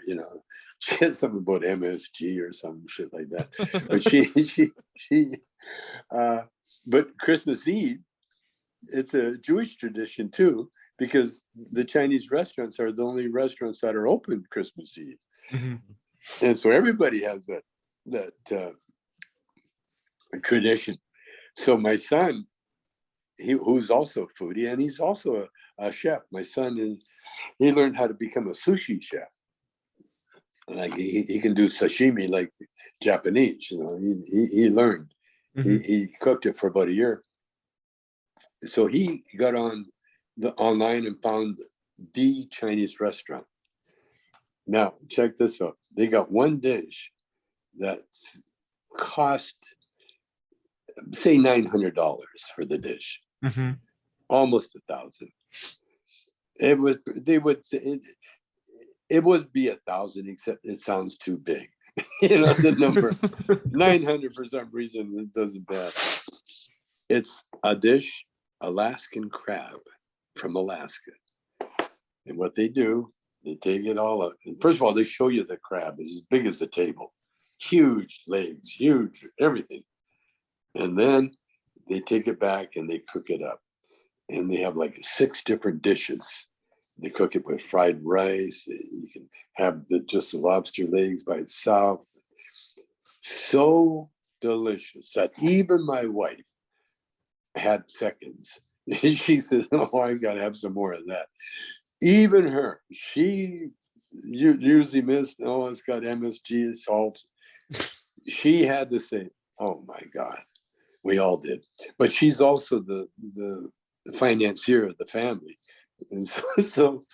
She had something about MSG or some shit like that. But uh, but Christmas Eve, it's a Jewish tradition too, because the Chinese restaurants are the only restaurants that are open Christmas Eve. Mm-hmm. And so everybody has that tradition. So my son, who's also a foodie, and he's also a chef. My son he learned how to become a sushi chef. Like he can do sashimi like Japanese. He learned. Mm-hmm. He cooked it for about a year. So he got on the online and found the Chinese restaurant. Now check this out. They got one dish that cost, say, $900 for the dish, Mm-hmm. almost 1,000. It would be 1,000, except it sounds too big. The number 900 for some reason it doesn't bad. It's a dish, Alaskan crab from Alaska, and what they do, they take it all up. And first of all, they show you the crab is as big as the table, huge legs, huge everything, and then they take it back and they cook it up, and they have like 6 different dishes. They cook it with fried rice. You can have just the lobster legs by itself. So delicious that even my wife had seconds. She says, "Oh, I gotta have some more of that." Even her, she usually missed. Oh, it's got MSG, salt. She had to say, "Oh my God," we all did. But she's also the financier of the family, and so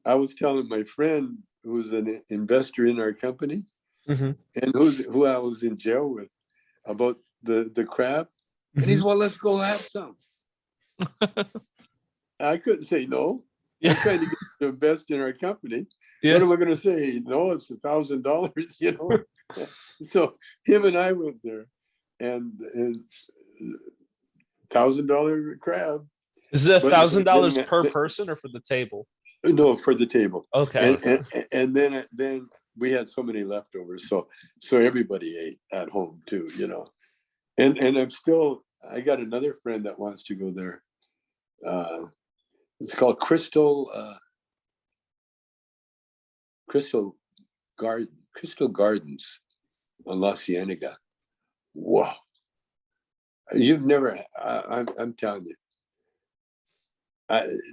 I was telling my friend who's an investor in our company, Mm-hmm. and who I was in jail with, about the crab, and he's, "Well, let's go have some." I couldn't say no. I'm trying to get to invest in our company. Yeah. What am I going to say? No, it's $1,000, So him and I went there, and $1,000 crab. Is it But $1,000 then- per person or for the table? No, for the table. Okay. And then we had so many leftovers, so everybody ate at home too, And I got another friend that wants to go there. It's called Crystal Gardens on La Cienega. Whoa! You've never. I'm telling you.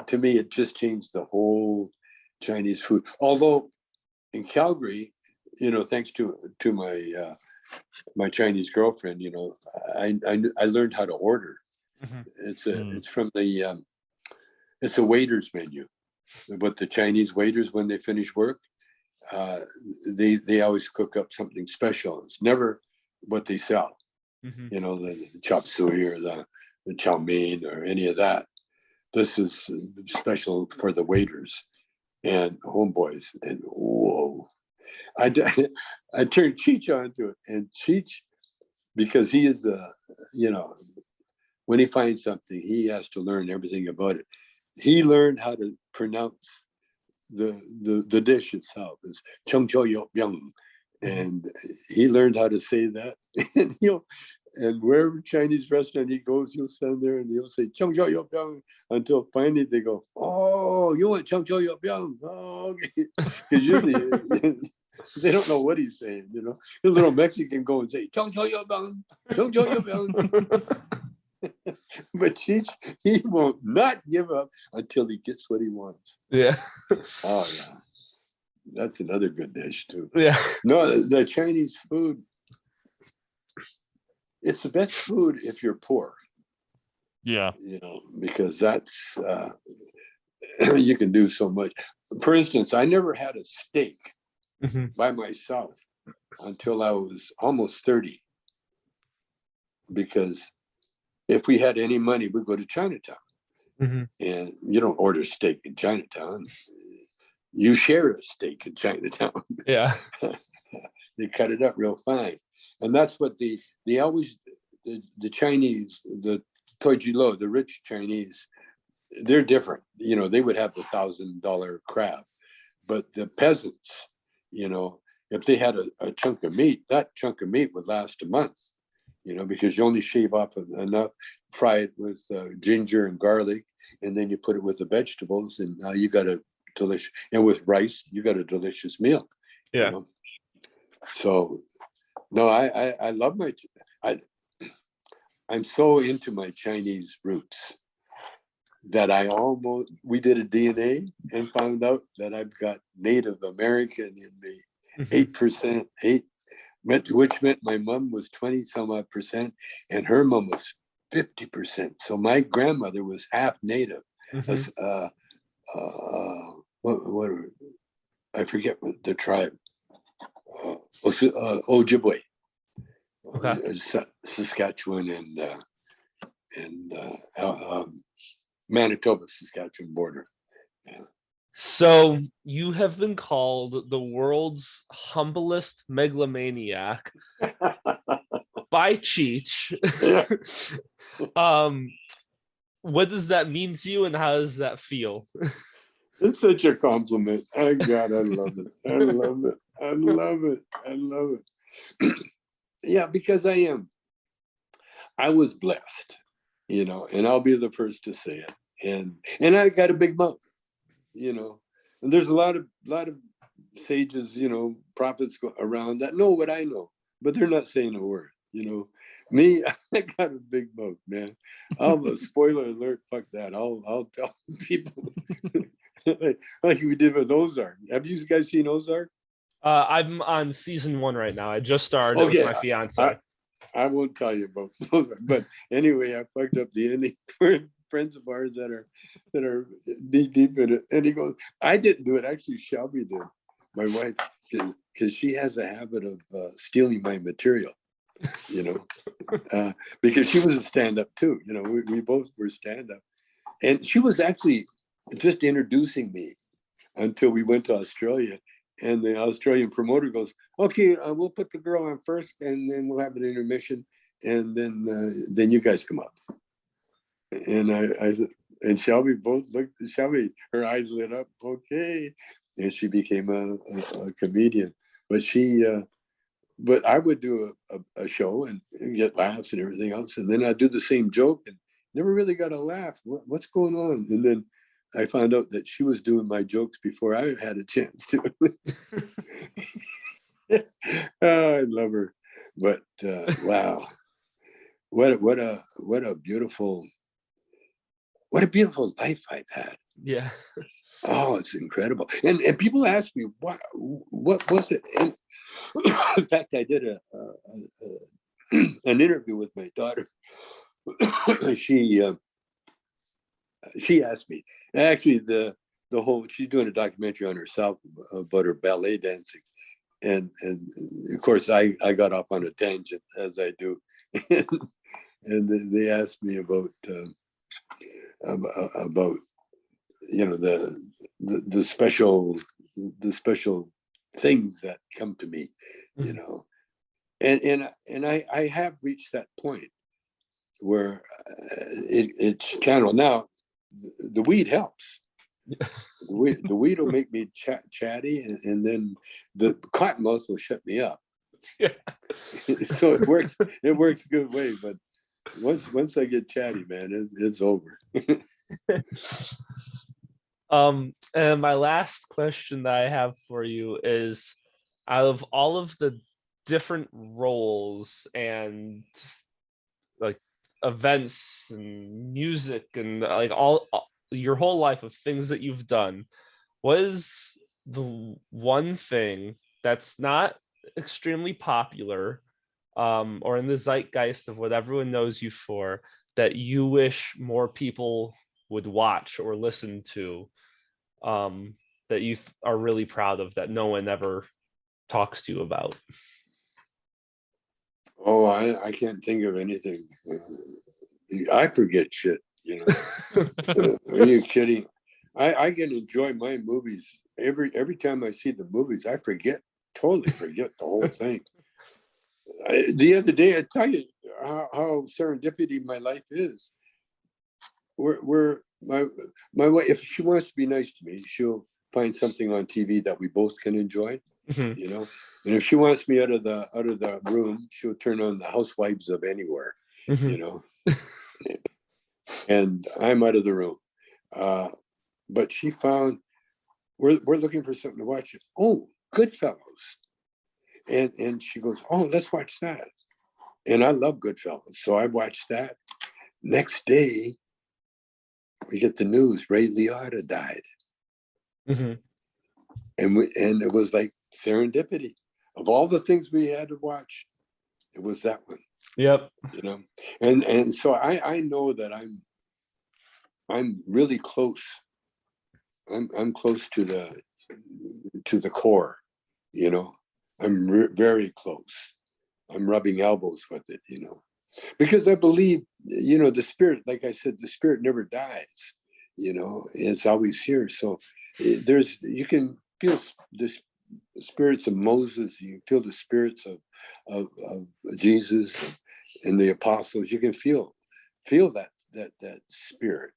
To me, it just changed the whole Chinese food. Although in Calgary, thanks to my Chinese girlfriend, I learned how to order. Mm-hmm. It's from it's a waiter's menu. But the Chinese waiters, when they finish work, they always cook up something special. It's never what they sell. Mm-hmm. The chop suey or the chow mein or any of that. This is special for the waiters and homeboys. And whoa, I turned Cheech onto it, and Cheech, because he is when he finds something, he has to learn everything about it. He learned how to pronounce the dish itself. It's Chung Cho Yo Byung, and he learned how to say that. And wherever Chinese restaurant he goes, he'll stand there and he'll say Chung Cho Yo Byung until finally they go, "Oh, you want Chung Cho Yo Byung?" Oh, okay. Because usually they don't know what he's saying. The little Mexican go and say Chung Cho Yo Byung, Chung Cho Yo Byung. But Cheech, he will not give up until he gets what he wants. Yeah. Oh yeah, that's another good dish too. Yeah. No, the Chinese food, it's the best food if you're poor. Yeah. Because that's you can do so much. For instance, I never had a steak Mm-hmm. by myself until I was almost 30, because if we had any money, we'd go to Chinatown. Mm-hmm. And you don't order steak in Chinatown. You share a steak in Chinatown. Yeah. They cut it up real fine. And that's what they always, the Chinese, the Tojilo, the rich Chinese, they're different. They would have the $1,000 crab. But the peasants, if they had a chunk of meat, that chunk of meat would last a month, because you only shave off enough, fry it with ginger and garlic, and then you put it with the vegetables, and now you got a delicious, and with rice, you got a delicious meal. Yeah. So, no, I love I'm so into my Chinese roots that we did a DNA and found out that I've got Native American in me, 8%, which meant my mom was 20 some odd percent and her mom was 50%. So my grandmother was half Native. What I forget what the tribe, Ojibwe, Saskatchewan and Manitoba, Saskatchewan border. Yeah. So you have been called the world's humblest megalomaniac by Cheech. What does that mean to you, and how does that feel? It's such a compliment. I love it. I love it. I love it. I love it. Yeah, because I was blessed, and I'll be the first to say it. And I got a big mouth, and there's a lot of sages, prophets around that know what I know, but they're not saying a word. Me, I got a big mouth, man. Spoiler alert, fuck that. I'll tell people like we did with Ozark. Have you guys seen Ozark? I'm on season 1 right now. I just started with my fiance. I won't tell you about Ozark, but anyway, I fucked up the ending for friends of ours that are deep in it. And he goes, I didn't do it. Actually, Shelby did, my wife, because she has a habit of stealing my material, because she was a stand-up too. We both were stand-up. And she was actually just introducing me until we went to Australia. And the Australian promoter goes, okay, we'll put the girl on first, and then we'll have an intermission, and then you guys come up. And I said, and Shelby both looked. Shelby, her eyes lit up. Okay, and she became a comedian. But I would do a show and get laughs and everything else, and then I'd do the same joke and never really got a laugh. What's going on? And then I found out that she was doing my jokes before I had a chance to. Oh, I love her, but wow, what a beautiful life I've had. Yeah. Oh, it's incredible. And people ask me what was it? And in fact, I did an interview with my daughter. She asked me, actually the whole, she's doing a documentary on herself about her ballet dancing, and of course I got off on a tangent, as I do. And they asked me about the special things that come to me, and I have reached that point where it's channeled. Now the weed helps. The weed will make me chatty, and then the cottonmouth will shut me up. Yeah. So it works a good way, but once I get chatty, man, it's over. And my last question that I have for you is, out of all of the different roles and like events and music and like all your whole life of things that you've done, what is the one thing that's not extremely popular or in the zeitgeist of what everyone knows you for, that you wish more people would watch or listen to, that you are really proud of, that no one ever talks to you about? Oh, I can't think of anything. I forget shit, Are you kidding? I can enjoy my movies. Every time I see the movies, I totally forget the whole thing. The other day, I tell you how serendipity my life is. My wife, if she wants to be nice to me, she'll find something on TV that we both can enjoy, And if she wants me out of the room, she'll turn on the Housewives of Anywhere, you know. And I'm out of the room. But she found we're looking for something to watch. Oh, Goodfellas. And she goes, oh, let's watch that. And I love Goodfellas. So I watched that. Next day, we get the news, Ray Liotta died. And it was like serendipity. Of all the things we had to watch, it was that one. Yep. You know, and so I know that I'm really close. I'm close to the core, you know. I'm very close. I'm rubbing elbows with it, you know, because I believe, you know, the spirit, like I said, the spirit never dies, you know, it's always here. So you can feel the spirits of Moses, you feel the spirits of Jesus and the apostles. You can feel that spirit,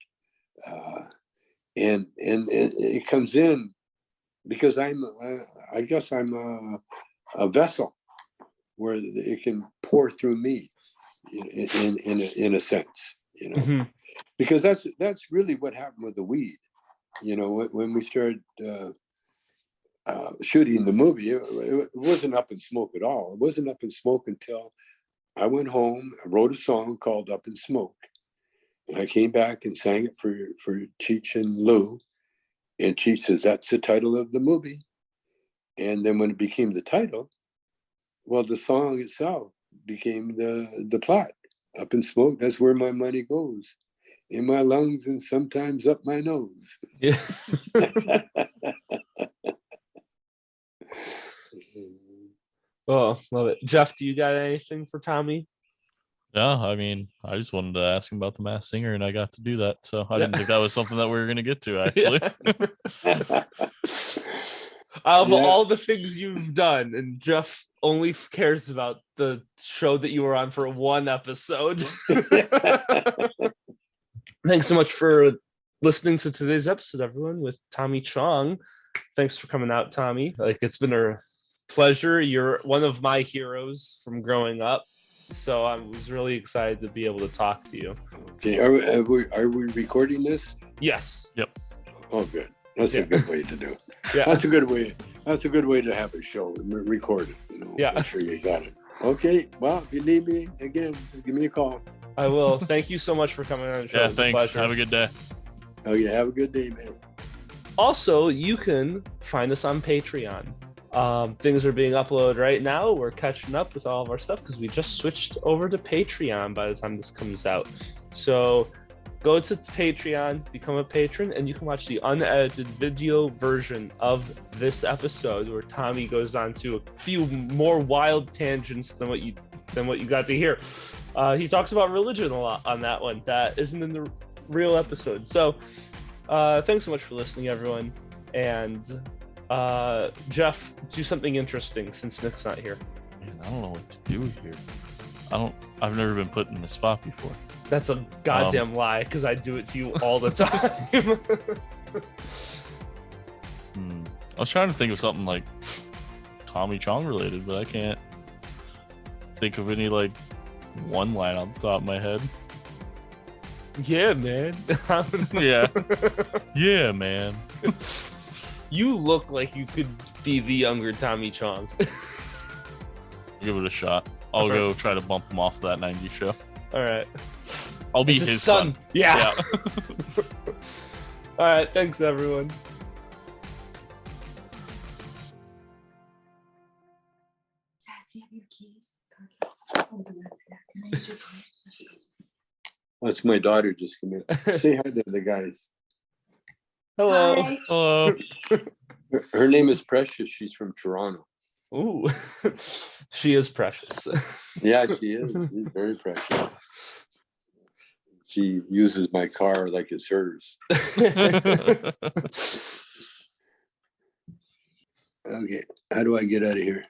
and it comes in because I guess I'm a vessel where it can pour through me in a sense, you know, because that's really what happened with the weed, you know, when we started shooting the movie. It wasn't Up in Smoke at all. It wasn't Up in Smoke until I went home. I wrote a song called Up in Smoke, and I came back and sang it for Cheech and Lou, and Cheech says that's the title of the movie. And then when it became the title, well, the song itself became the plot. Up in Smoke, that's where my money goes, in my lungs and sometimes up my nose. Yeah. Oh, love it. Jeff, do you got anything for Tommy? Yeah, I mean, I just wanted to ask him about the Masked Singer, and I got to do that. So I didn't think that was something that we were going to get to, actually. Of all the things you've done, and Jeff only cares about the show that you were on for one episode. Thanks so much for listening to today's episode, everyone, with Tommy Chong. Thanks for coming out, Tommy. Like, it's been a pleasure. You're one of my heroes from growing up, so I was really excited to be able to talk to you. Okay, are we recording this? Yes. Yep. Oh, good. That's a good way to do it. Yeah. That's a good way. That's a good way to have a show. Record it. You know. Yeah. Make sure you got it. Okay. Well, if you need me again, give me a call. I will. Thank you so much for coming on the show. Yeah, It was a thanks. pleasure. Have a good day. Oh, yeah. Have a good day, man. Also, you can find us on Patreon. Things are being uploaded right now. We're catching up with all of our stuff because we just switched over to Patreon by the time this comes out. So go to Patreon, become a patron, and you can watch the unedited video version of this episode where Tommy goes on to a few more wild tangents than what you got to hear. He talks about religion a lot on that one. That isn't in the real episode. So thanks so much for listening, everyone. And Jeff, do something interesting since Nick's not here. Man, I don't know what to do here. I've never been put in this spot before. That's a goddamn lie, because I do it to you all the time. I was trying to think of something like Tommy Chong related, but I can't think of any like one line off the top of my head. Yeah, man. Yeah. Yeah, man. You look like you could be the younger Tommy Chong. Give it a shot. I'll go try to bump him off that 90s show. All right. I'll be It's his son. Yeah. All right. Thanks, everyone. Dad, do you have your keys? Car keys? I'll do that. Can I use your car? That's my daughter just came in. Say hi to the guys. Hello. Hi. Hello. Her name is Precious. She's from Toronto. Ooh, she is precious. Yeah, she is. She's very precious. She uses my car like it's hers. Okay, how do I get out of here?